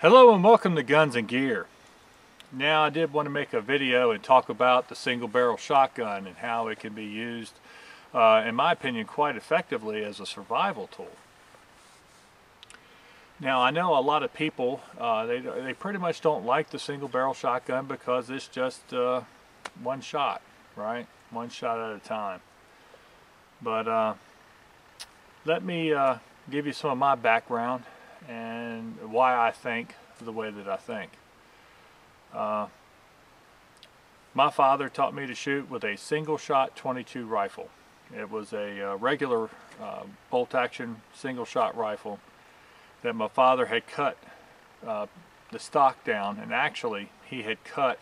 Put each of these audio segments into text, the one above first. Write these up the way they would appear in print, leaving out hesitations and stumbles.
Hello and welcome to Guns and Gear. Now I did want to make a video and talk about the single barrel shotgun and how it can be used, in my opinion, quite effectively as a survival tool. Now I know a lot of people, they pretty much don't like the single barrel shotgun because it's just one shot, right? One shot at a time. But let me give you some of my background and why I think the way that I think. My father taught me to shoot with a single shot .22 rifle. It was a regular bolt action single shot rifle that my father had cut the stock down, and actually he had cut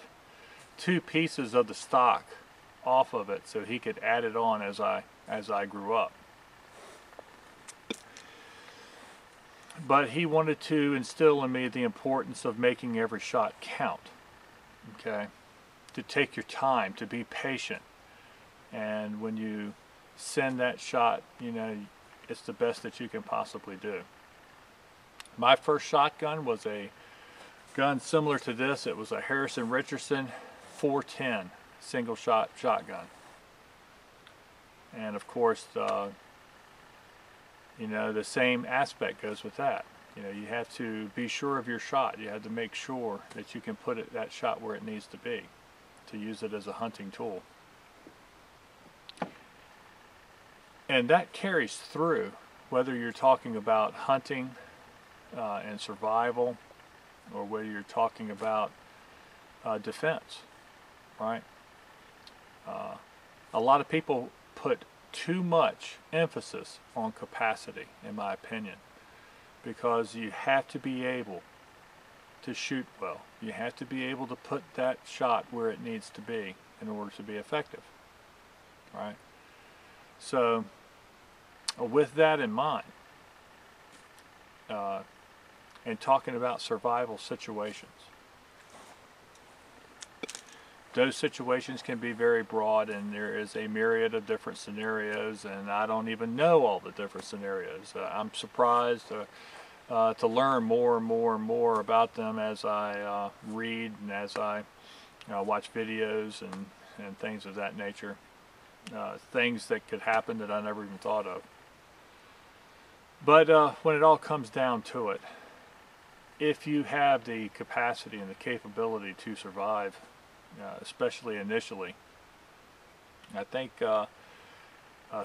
two pieces of the stock off of it so he could add it on as I grew up. But he wanted to instill in me the importance of making every shot count, okay? To take your time, to be patient. And when you send that shot, you know, it's the best that you can possibly do. My first shotgun was a gun similar to this. It was a Harrison Richardson 410 single shot shotgun. And of course, you know, the same aspect goes with that. You know, you have to be sure of your shot. You have to make sure that you can put that shot where it needs to be to use it as a hunting tool. And that carries through whether you're talking about hunting and survival, or whether you're talking about defense, right? A lot of people put too much emphasis on capacity, in my opinion, because you have to be able to shoot well. You have to be able to put that shot where it needs to be in order to be effective, right? So with that in mind, and talking about survival situations, those situations can be very broad, and there is a myriad of different scenarios, and I don't even know all the different scenarios. I'm surprised to learn more and more and more about them as I read and as I watch videos and things of that nature. Things that could happen that I never even thought of. But when it all comes down to it, if you have the capacity and the capability to survive, especially initially, I think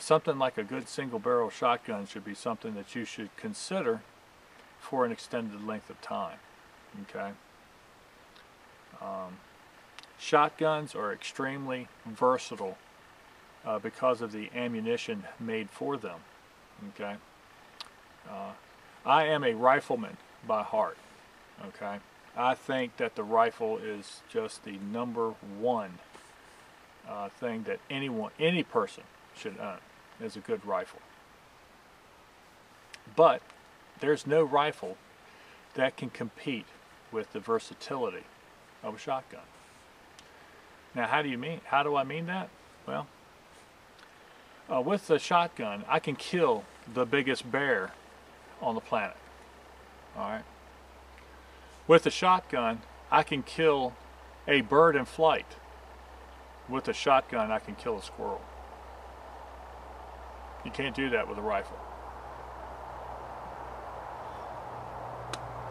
something like a good single barrel shotgun should be something that you should consider for an extended length of time, okay? Shotguns are extremely versatile because of the ammunition made for them, okay? I am a rifleman by heart, okay? I think that the rifle is just the number one thing that any person should own, is a good rifle. But there's no rifle that can compete with the versatility of a shotgun. Now, how do I mean that? Well, with the shotgun, I can kill the biggest bear on the planet, all right? With a shotgun, I can kill a bird in flight. With a shotgun, I can kill a squirrel. You can't do that with a rifle.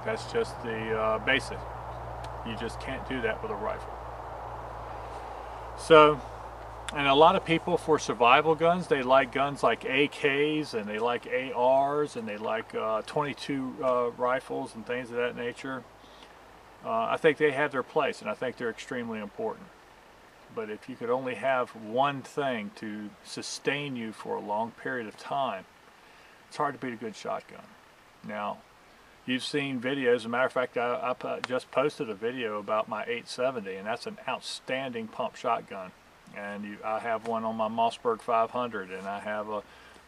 That's just the basic. You just can't do that with a rifle. So, and a lot of people, for survival guns, they like guns like AKs, and they like ARs, and they like .22 rifles and things of that nature. I think they have their place, and I think they're extremely important. But if you could only have one thing to sustain you for a long period of time, it's hard to beat a good shotgun. Now, you've seen videos. As a matter of fact, I just posted a video about my 870, and that's an outstanding pump shotgun. And I have one on my Mossberg 500, and I have a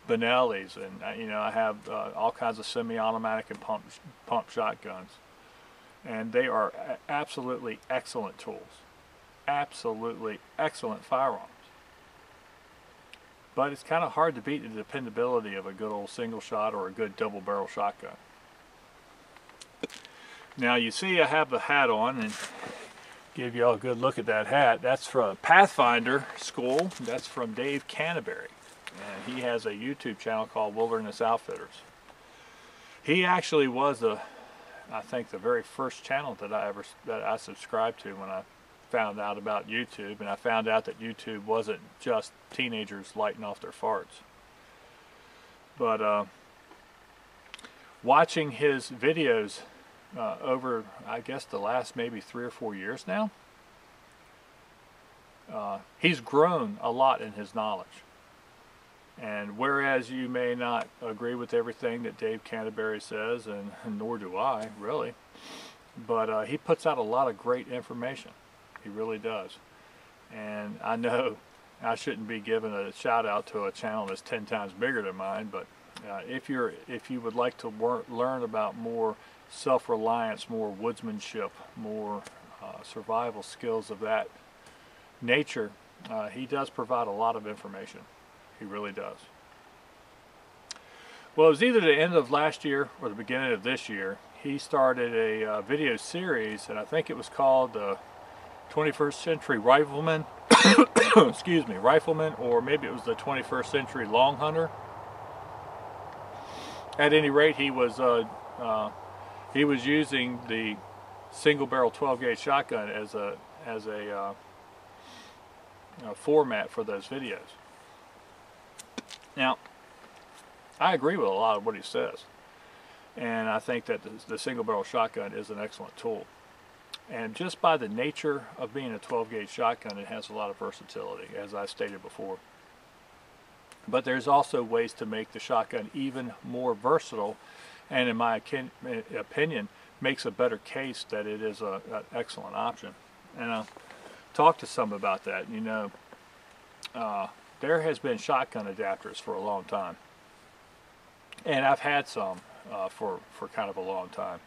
Benelli's, and you know, I have all kinds of semi-automatic and pump shotguns. And they are absolutely excellent tools. Absolutely excellent firearms. But it's kind of hard to beat the dependability of a good old single shot or a good double barrel shotgun. Now you see I have the hat on, and give you all a good look at that hat. That's from Pathfinder School. That's from Dave Canterbury, and he has a YouTube channel called Wilderness Outfitters. He actually was I think the very first channel that I subscribed to when I found out about YouTube, and I found out that YouTube wasn't just teenagers lighting off their farts. But watching his videos over, I guess, the last maybe 3 or 4 years now, he's grown a lot in his knowledge. And whereas you may not agree with everything that Dave Canterbury says, and nor do I, really, but he puts out a lot of great information. He really does. And I know I shouldn't be giving a shout out to a channel that's 10 times bigger than mine, but if you would like to learn about more self-reliance, more woodsmanship, more survival skills of that nature, he does provide a lot of information. He really does. Well, it was either the end of last year or the beginning of this year. He started a video series, and I think it was called the 21st Century Rifleman. Excuse me, Rifleman, or maybe it was the 21st Century Long Hunter. At any rate, he was using the single-barrel 12-gauge shotgun as a format for those videos. Now, I agree with a lot of what he says, and I think that the single-barrel shotgun is an excellent tool. And just by the nature of being a 12-gauge shotgun, it has a lot of versatility, as I stated before. But there's also ways to make the shotgun even more versatile, and in my opinion, makes a better case that it is an excellent option. And I'll talk to some about that. You know, there has been shotgun adapters for a long time, and I've had some for kind of a long time.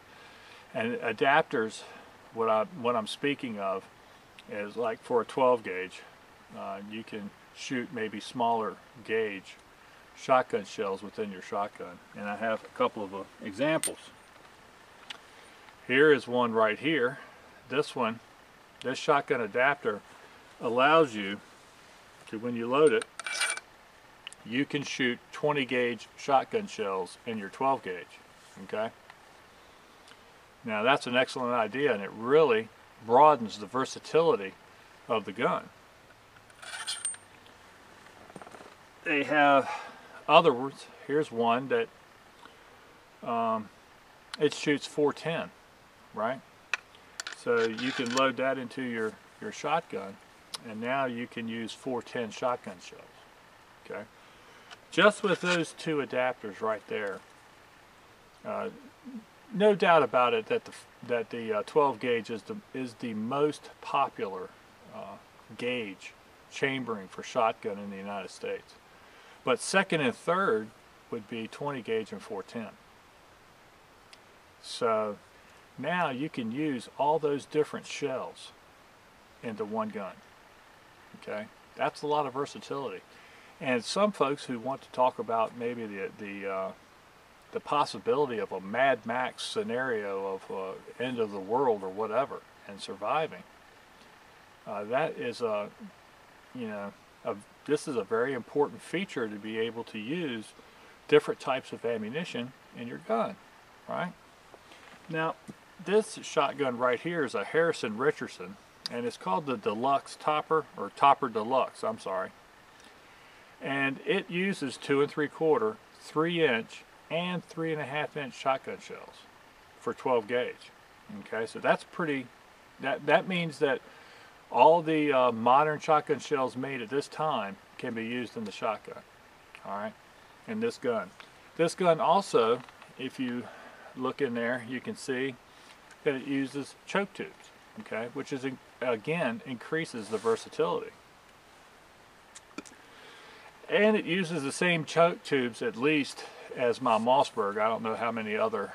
And adapters, what I'm speaking of is like for a 12 gauge, you can shoot maybe smaller gauge shotgun shells within your shotgun, and I have a couple of examples. Here is one right here. This shotgun adapter allows you to, when you load it, you can shoot 20 gauge shotgun shells in your 12 gauge. Okay, now that's an excellent idea, and it really broadens the versatility of the gun. They have others. Here's one that it shoots 410, right? So you can load that into your shotgun, and now you can use 410 shotgun shells. Okay, just with those two adapters right there, no doubt about it that the 12 gauge is the most popular gauge chambering for shotgun in the United States. But second and third would be 20 gauge and 410. So now you can use all those different shells into one gun. Okay, that's a lot of versatility. And some folks who want to talk about maybe the possibility of a Mad Max scenario of end of the world or whatever and surviving, that is this is a very important feature, to be able to use different types of ammunition in your gun, right? Now, this shotgun right here is a Harrison Richardson, and it's called the Deluxe Topper, or Topper Deluxe, I'm sorry. And it uses 2 3/4, 3-inch, and 3.5-inch shotgun shells for 12 gauge. Okay, so that's pretty, that means that all the modern shotgun shells made at this time can be used in the shotgun. All right, in this gun. This gun also, if you look in there, you can see that it uses choke tubes. Okay, which is again increases the versatility. And it uses the same choke tubes at least as my Mossberg. I don't know how many other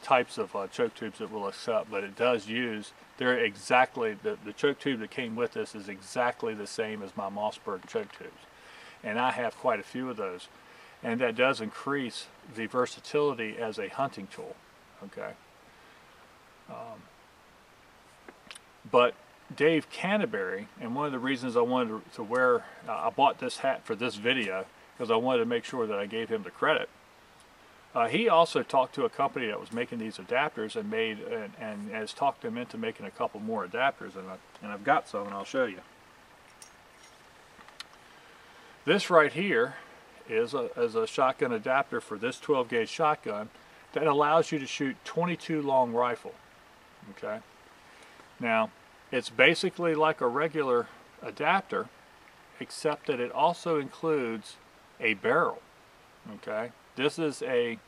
types of choke tubes it will accept, but it does use, they're exactly, the choke tube that came with this is exactly the same as my Mossberg choke tubes. And I have quite a few of those. And that does increase the versatility as a hunting tool. Okay. But Dave Canterbury, and one of the reasons I wanted to wear, I bought this hat for this video because I wanted to make sure that I gave him the credit. He also talked to a company that was making these adapters and and has talked them into making a couple more adapters, and I've got some, and I'll show you. This right here is a shotgun adapter for this 12 gauge shotgun that allows you to shoot 22 long rifle. Okay. Now, it's basically like a regular adapter, except that it also includes a barrel. Okay. This is a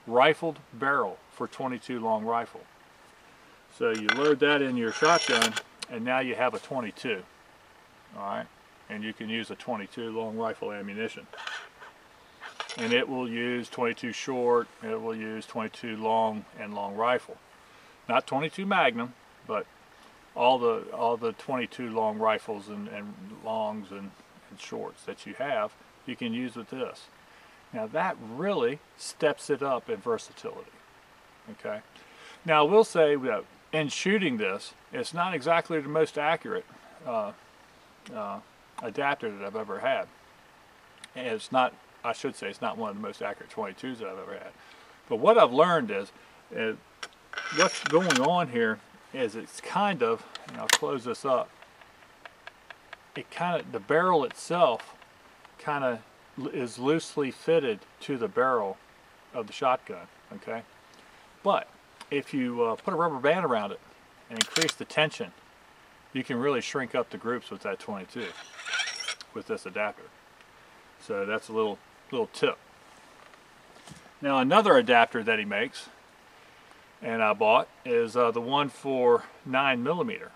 rifled barrel for 22 long rifle. So you load that in your shotgun, and now you have a 22. All right. And you can use a 22 long rifle ammunition. And it will use 22 short, it will use 22 long and long rifle. Not 22 Magnum, but all the 22 long rifles and longs and shorts that you have, you can use with this. Now that really steps it up in versatility. Okay. Now I will say that in shooting this, it's not exactly the most accurate adapter that I've ever had. And it's not, I should say, it's not one of the most accurate 22s that I've ever had. But what I've learned is what's going on here is it's kind of, and I'll close this up, the barrel itself kind of is loosely fitted to the barrel of the shotgun, okay? But if you put a rubber band around it and increase the tension, you can really shrink up the groups with that 22 with this adapter. So that's a little tip. Now another adapter that he makes, and I bought, is the one for 9mm.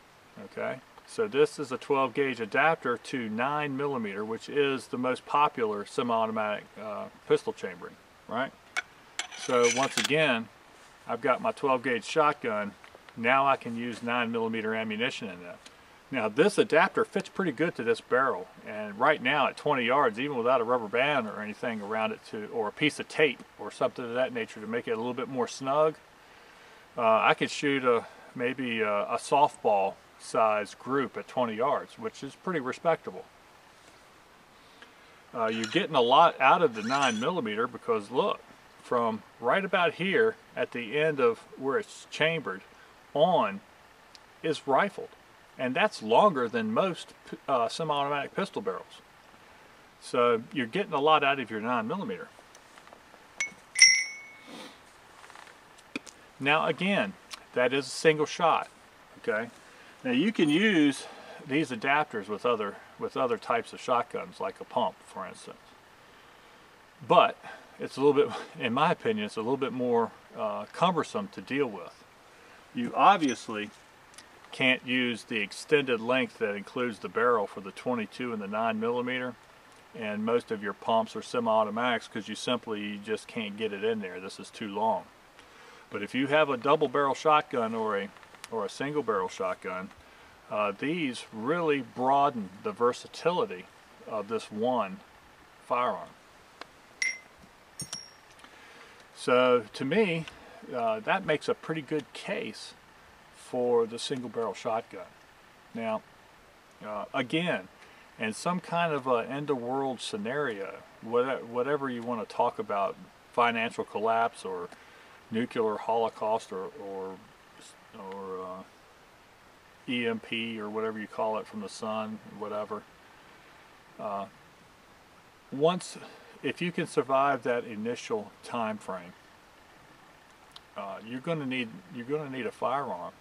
Okay, so this is a 12 gauge adapter to 9mm, which is the most popular semi-automatic pistol chambering, right? So once again, I've got my 12 gauge shotgun. Now I can use 9mm ammunition in that. Now this adapter fits pretty good to this barrel, and right now at 20 yards, even without a rubber band or anything around it, or a piece of tape or something of that nature to make it a little bit more snug, I could shoot maybe a softball size group at 20 yards, which is pretty respectable. You're getting a lot out of the 9mm because look, from right about here at the end of where it's chambered on is rifled. And that's longer than most semi-automatic pistol barrels. So you're getting a lot out of your 9mm. Now again, that is a single shot. Okay. Now you can use these adapters with other types of shotguns, like a pump, for instance. But it's a little bit, in my opinion, it's a little bit more cumbersome to deal with. You obviously can't use the extended length that includes the barrel for the 22 and the 9mm, and most of your pumps are semi-automatics because you just can't get it in there. This is too long. But if you have a double barrel shotgun or a single barrel shotgun, these really broaden the versatility of this one firearm. So to me, that makes a pretty good case for the single barrel shotgun. Now, again, in some kind of an end of world scenario, whatever you want to talk about, financial collapse or nuclear holocaust or EMP or whatever you call it from the sun, whatever. If you can survive that initial time frame, you're going to need a firearm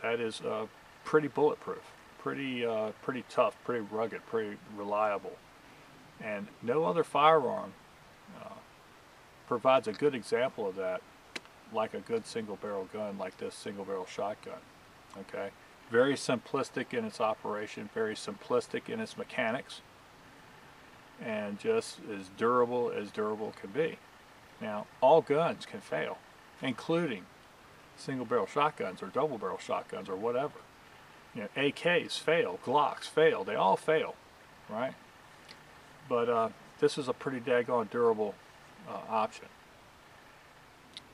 that is pretty bulletproof, pretty tough, pretty rugged, pretty reliable, and no other firearm provides a good example of that, like a good single barrel gun, like this single barrel shotgun. Okay, very simplistic in its operation, very simplistic in its mechanics, and just as durable can be. Now, all guns can fail, including single barrel shotguns or double barrel shotguns or whatever. You know, AKs fail, Glocks fail, they all fail, right? But this is a pretty daggone durable option.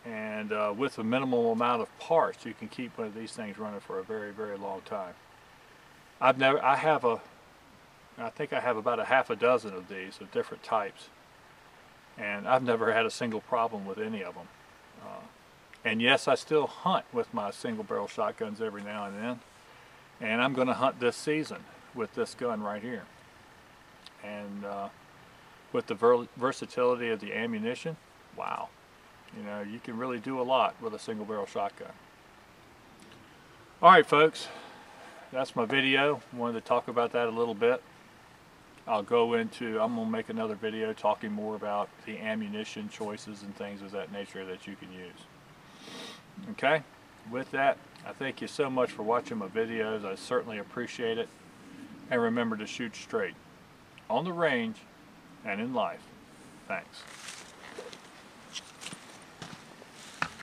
and with a minimal amount of parts, you can keep one of these things running for a very, very long time. I think I have about a half a dozen of these of different types, and I've never had a single problem with any of them. And yes, I still hunt with my single barrel shotguns every now and then, and I'm going to hunt this season with this gun right here. And with the versatility of the ammunition, wow, you know, you can really do a lot with a single barrel shotgun. Alright folks, that's my video. Wanted to talk about that a little bit. I'm going to make another video talking more about the ammunition choices and things of that nature that you can use. Okay, with that, I thank you so much for watching my videos. I certainly appreciate it. And remember to shoot straight on the range and in life. Thanks.